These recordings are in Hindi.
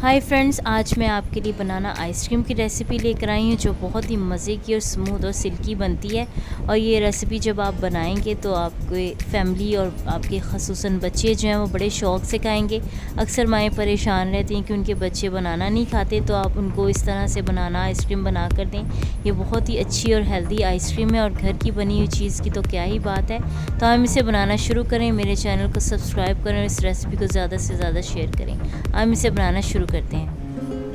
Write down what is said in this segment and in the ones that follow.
हाय फ्रेंड्स, आज मैं आपके लिए बनाना आइसक्रीम की रेसिपी लेकर आई हूँ जो बहुत ही मज़े की और स्मूथ और सिल्की बनती है। और ये रेसिपी जब आप बनाएंगे तो आपके फैमिली और आपके ख़ुसूसन बच्चे जो हैं वो बड़े शौक़ से खाएंगे। अक्सर माएँ परेशान रहती हैं कि उनके बच्चे बनाना नहीं खाते, तो आप उनको इस तरह से बनाना आइसक्रीम बना कर दें। ये बहुत ही अच्छी और हेल्दी आइसक्रीम है और घर की बनी हुई चीज़ की तो क्या ही बात है। तो हम इसे बनाना शुरू करें। मेरे चैनल को सब्सक्राइब करें और इस रेसिपी को ज़्यादा से ज़्यादा शेयर करें। हम इसे बनाना शुरू करते हैं।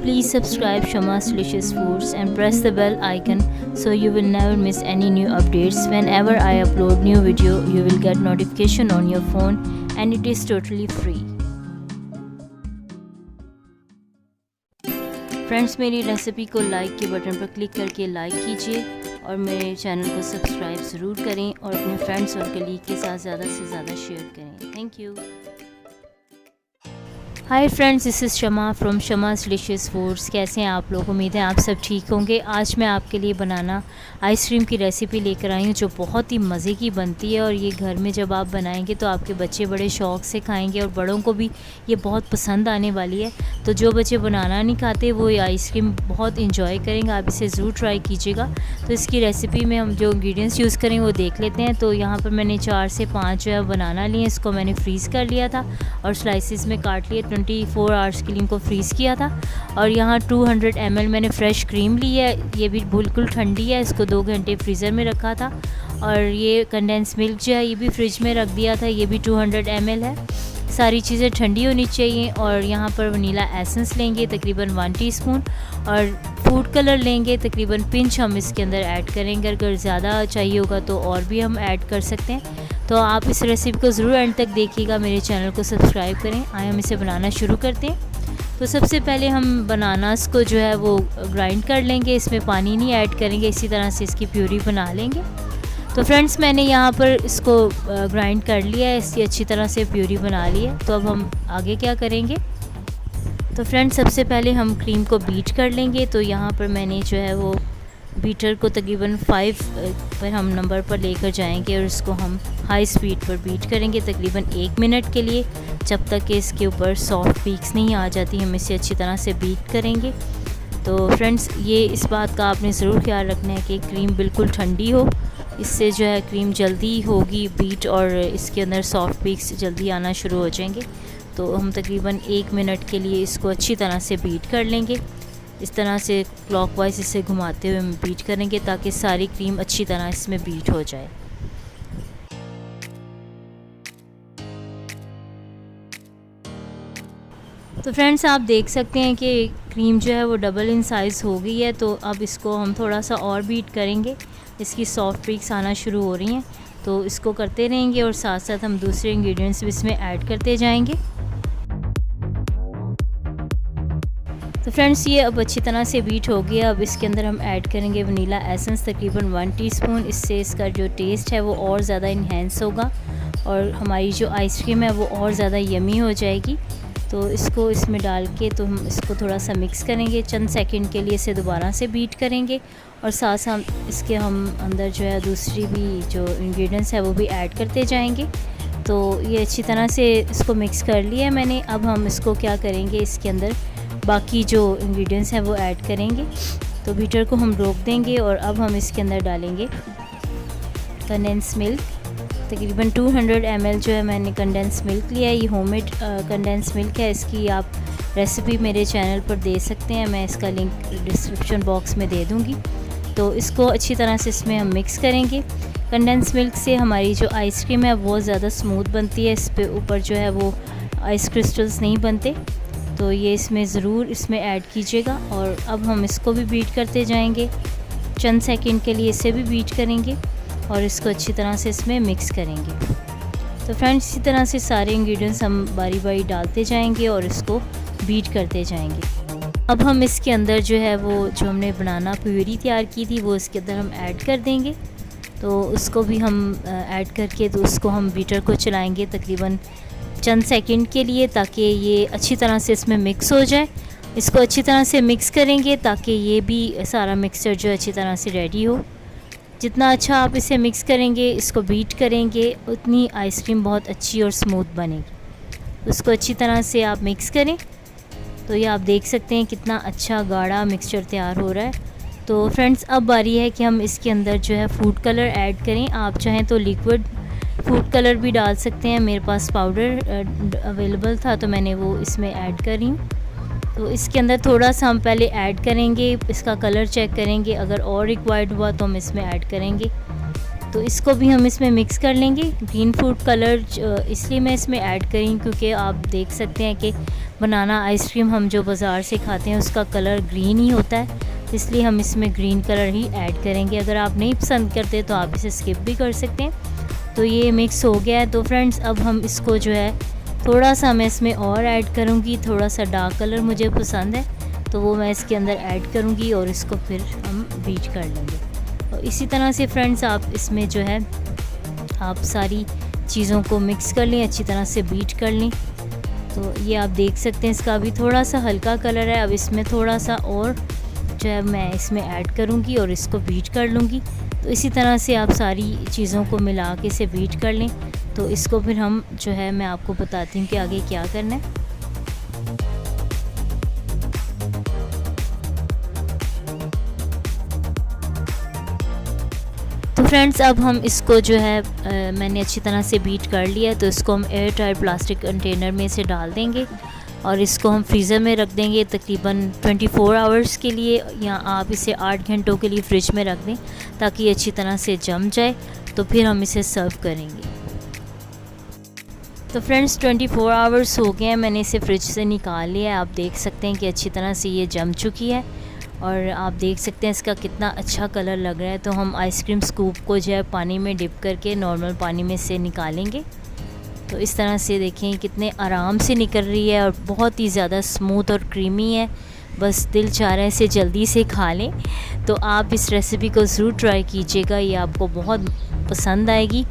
Please subscribe Shama's Delicious Foods and press the bell icon so you will never miss any new updates. Whenever I upload new video, you will get notification on your phone and it is totally free. Friends, मेरी रेसिपी को लाइक के बटन पर क्लिक करके लाइक कीजिए और मेरे चैनल को सब्सक्राइब ज़रूर करें और अपने फ्रेंड्स और कलीग के साथ ज़्यादा से ज़्यादा शेयर करें। Thank you. Hi friends, this is Shama from Shama's delicious foods. कैसे हैं आप लोग? उम्मीद है आप सब ठीक होंगे। आज मैं आपके लिए बनाना आइसक्रीम की रेसिपी लेकर आई हूँ जो बहुत ही मज़े की बनती है और ये घर में जब आप बनाएंगे तो आपके बच्चे बड़े शौक़ से खाएंगे और बड़ों को भी ये बहुत पसंद आने वाली है। तो जो बच्चे बनाना नहीं खाते वो ये आइसक्रीम बहुत इंजॉय करेंगे। आप इसे ज़रूर ट्राई कीजिएगा। तो इसकी रेसिपी में हम जो इंग्रेडिएंट्स यूज़ करेंगे वो देख लेते हैं। तो यहाँ पर मैंने 4 से 5 जो है बनाना लिए। इसको मैंने फ्रीज़ कर लिया था और स्लाइसिस में काट लिए। 24 आवर्स के लिए इनको फ्रीज़ किया था। और यहाँ 200 ml मैंने फ़्रेश क्रीम ली है। ये भी बिल्कुल ठंडी है। इसको 2 घंटे फ्रीज़र में रखा था। और ये कंडेंस मिल्क जो है ये भी फ्रिज में रख दिया था। ये भी 200 ml है। सारी चीज़ें ठंडी होनी चाहिए। और यहाँ पर वनीला एसेंस लेंगे तकरीबन 1 टीस्पून और फूड कलर लेंगे तकरीबन पिंच हम इसके अंदर ऐड करेंगे। अगर ज़्यादा चाहिए होगा तो और भी हम ऐड कर सकते हैं। तो आप इस रेसिपी को ज़रूर एंड तक देखिएगा। मेरे चैनल को सब्सक्राइब करें। आइए हम इसे बनाना शुरू करते हैं। तो सबसे पहले हम बनानास को जो है वो ग्राइंड कर लेंगे। इसमें पानी नहीं ऐड करेंगे, इसी तरह से इसकी प्यूरी बना लेंगे। तो फ्रेंड्स, मैंने यहाँ पर इसको ग्राइंड कर लिया है, इसकी अच्छी तरह से प्यूरी बना ली है। तो अब हम आगे क्या करेंगे? तो फ्रेंड्स, सबसे पहले हम क्रीम को बीट कर लेंगे। तो यहाँ पर मैंने जो है वो बीटर को तकरीबन 5 पर हम नंबर पर लेकर जाएंगे और इसको हम हाई स्पीड पर बीट करेंगे तकरीबन 1 मिनट के लिए, जब तक कि इसके ऊपर सॉफ्ट पीक्स नहीं आ जाती। हम इसे अच्छी तरह से बीट करेंगे। तो फ्रेंड्स, ये इस बात का आपने ज़रूर ख्याल रखना है कि क्रीम बिल्कुल ठंडी हो। इससे जो है क्रीम जल्दी होगी बीट और इसके अंदर सॉफ्ट पीक्स जल्दी आना शुरू हो जाएंगे। तो हम तकरीबन 1 मिनट के लिए इसको अच्छी तरह से बीट कर लेंगे। इस तरह से क्लॉकवाइज इसे घुमाते हुए हम बीट करेंगे ताकि सारी क्रीम अच्छी तरह इसमें बीट हो जाए। तो फ्रेंड्स, आप देख सकते हैं कि क्रीम जो है वो डबल इन साइज़ हो गई है। तो अब इसको हम थोड़ा सा और बीट करेंगे। इसकी सॉफ्ट पीक्स आना शुरू हो रही हैं, तो इसको करते रहेंगे और साथ साथ हम दूसरे इंग्रेडिएंट्स भी इसमें ऐड करते जाएंगे। तो फ्रेंड्स, ये अब अच्छी तरह से बीट हो गया। अब इसके अंदर हम ऐड करेंगे वनीला एसेंस तकरीबन 1 टीस्पून। इससे इसका जो टेस्ट है वो और ज़्यादा इन्हेंस होगा और हमारी जो आइसक्रीम है वो और ज़्यादा यमी हो जाएगी। तो इसको इसमें डाल के तो हम इसको थोड़ा सा मिक्स करेंगे। चंद सेकंड के लिए इसे दोबारा से बीट करेंगे और साथ साथ इसके हम अंदर जो है दूसरी भी जो इंग्रेडिएंट्स है वो भी ऐड करते जाएंगे। तो ये अच्छी तरह से इसको मिक्स कर लिया है मैंने। अब हम इसको क्या करेंगे, इसके अंदर बाकी जो इंग्रेडिएंट्स हैं वो ऐड करेंगे। तो बीटर को हम रोक देंगे और अब हम इसके अंदर डालेंगे कंडेंस मिल्क। तकरीबन 200 ml जो है मैंने कंडेंस मिल्क लिया है। ये होममेड कंडेंस मिल्क है। इसकी आप रेसिपी मेरे चैनल पर दे सकते हैं, मैं इसका लिंक डिस्क्रिप्शन बॉक्स में दे दूँगी। तो इसको अच्छी तरह से इसमें हम मिक्स करेंगे। कंडेंस मिल्क से हमारी जो आइसक्रीम है बहुत ज़्यादा स्मूथ बनती है। इस पे ऊपर जो है वो आइस क्रिस्टल्स नहीं बनते। तो ये इसमें ज़रूर इसमें ऐड कीजिएगा। और अब हम इसको भी बीट करते जाएंगे। चंद सेकंड के लिए इसे भी बीट करेंगे और इसको अच्छी तरह से इसमें मिक्स करेंगे। तो फ्रेंड्स, इसी तरह से सारे इंग्रेडिएंट्स हम बारी बारी डालते जाएंगे और इसको बीट करते जाएंगे। अब हम इसके अंदर जो है वो जो हमने बनाना प्यूरी तैयार की थी वो इसके अंदर हम ऐड कर देंगे। तो उसको भी हम ऐड करके तो उसको हम बीटर को चलाएँगे तकरीबन चंद सेकंड के लिए ताकि ये अच्छी तरह से इसमें मिक्स हो जाए। इसको अच्छी तरह से मिक्स करेंगे ताकि ये भी सारा मिक्सचर जो अच्छी तरह से रेडी हो। जितना अच्छा आप इसे मिक्स करेंगे, इसको बीट करेंगे, उतनी आइसक्रीम बहुत अच्छी और स्मूथ बनेगी। उसको अच्छी तरह से आप मिक्स करें। तो ये आप देख सकते हैं कितना अच्छा गाढ़ा मिक्सचर तैयार हो रहा है। तो फ्रेंड्स अब बारी है कि हम इसके अंदर जो है फूड कलर ऐड करें। आप चाहें तो लिक्विड फूड कलर भी डाल सकते हैं, मेरे पास पाउडर अवेलेबल था तो मैंने वो इसमें ऐड करी। तो इसके अंदर थोड़ा सा हम पहले ऐड करेंगे, इसका कलर चेक करेंगे, अगर और रिक्वायर्ड हुआ तो हम इसमें ऐड करेंगे। तो इसको भी हम इसमें मिक्स कर लेंगे। ग्रीन फूड कलर इसलिए मैं इसमें ऐड करी क्योंकि आप देख सकते हैं कि बनाना आइसक्रीम हम जो बाज़ार से खाते हैं उसका कलर ग्रीन ही होता है, इसलिए हम इसमें ग्रीन कलर ही ऐड करेंगे। अगर आप नहीं पसंद करते तो आप इसे स्किप भी कर सकते हैं। तो ये मिक्स हो गया है। तो फ्रेंड्स अब हम इसको जो है थोड़ा सा मैं इसमें और ऐड करूँगी, थोड़ा सा डार्क कलर मुझे पसंद है तो वो मैं इसके अंदर ऐड करूँगी और इसको फिर हम बीट कर लेंगे। और इसी तरह से फ्रेंड्स आप इसमें जो है आप सारी चीज़ों को मिक्स कर लें, अच्छी तरह से बीट कर लें। तो ये आप देख सकते हैं इसका भी थोड़ा सा हल्का कलर है। अब इसमें थोड़ा सा और जो है मैं इसमें ऐड करूँगी और इसको बीट कर लूँगी। तो इसी तरह से आप सारी चीज़ों को मिला के इसे बीट कर लें। तो इसको फिर हम जो है मैं आपको बताती हूँ कि आगे क्या करना है। तो फ्रेंड्स अब हम इसको जो है मैंने अच्छी तरह से बीट कर लिया है, तो इसको हम एयर टाइट प्लास्टिक कंटेनर में से डाल देंगे और इसको हम फ्रीज़र में रख देंगे तकरीबन 24 आवर्स के लिए, या आप इसे 8 घंटों के लिए फ्रिज में रख दें ताकि ये अच्छी तरह से जम जाए। तो फिर हम इसे सर्व करेंगे। तो फ्रेंड्स 24 आवर्स हो गए हैं, मैंने इसे फ्रिज से निकाल लिया है। आप देख सकते हैं कि अच्छी तरह से ये जम चुकी है और आप देख सकते हैं इसका कितना अच्छा कलर लग रहा है। तो हम आइसक्रीम स्कूप को जो है पानी में डिप करके नॉर्मल पानी में से निकालेंगे। तो इस तरह से देखें कितने आराम से निकल रही है और बहुत ही ज़्यादा स्मूथ और क्रीमी है। बस दिल चाह रहा है इसे जल्दी से खा लें। तो आप इस रेसिपी को ज़रूर ट्राई कीजिएगा, ये आपको बहुत पसंद आएगी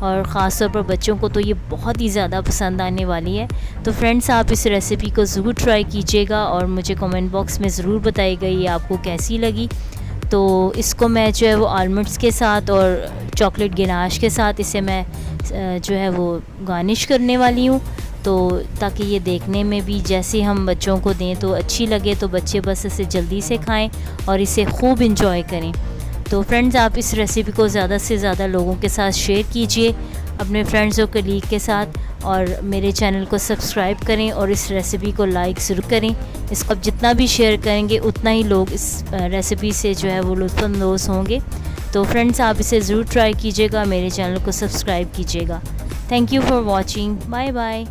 और ख़ास तौर पर बच्चों को तो ये बहुत ही ज़्यादा पसंद आने वाली है। तो फ्रेंड्स आप इस रेसिपी को ज़रूर ट्राई कीजिएगा और मुझे कमेंट बॉक्स में ज़रूर बताइएगा ये आपको कैसी लगी। तो इसको मैं जो है वो आलमंड्स के साथ और चॉकलेट गिनाश के साथ इसे मैं जो है वो गार्निश करने वाली हूँ। तो ताकि ये देखने में भी जैसे हम बच्चों को दें तो अच्छी लगे, तो बच्चे बस इसे जल्दी से खाएँ और इसे खूब इंजॉय करें। तो फ्रेंड्स आप इस रेसिपी को ज़्यादा से ज़्यादा लोगों के साथ शेयर कीजिए, अपने फ्रेंड्स और कलीग के साथ, और मेरे चैनल को सब्सक्राइब करें और इस रेसिपी को लाइक ज़रूर करें। इसको आप जितना भी शेयर करेंगे उतना ही लोग इस रेसिपी से जो है वो लुत्फ़अंदोज़ होंगे। तो फ्रेंड्स आप इसे ज़रूर ट्राई कीजिएगा, मेरे चैनल को सब्सक्राइब कीजिएगा। Thank you for watching, bye bye.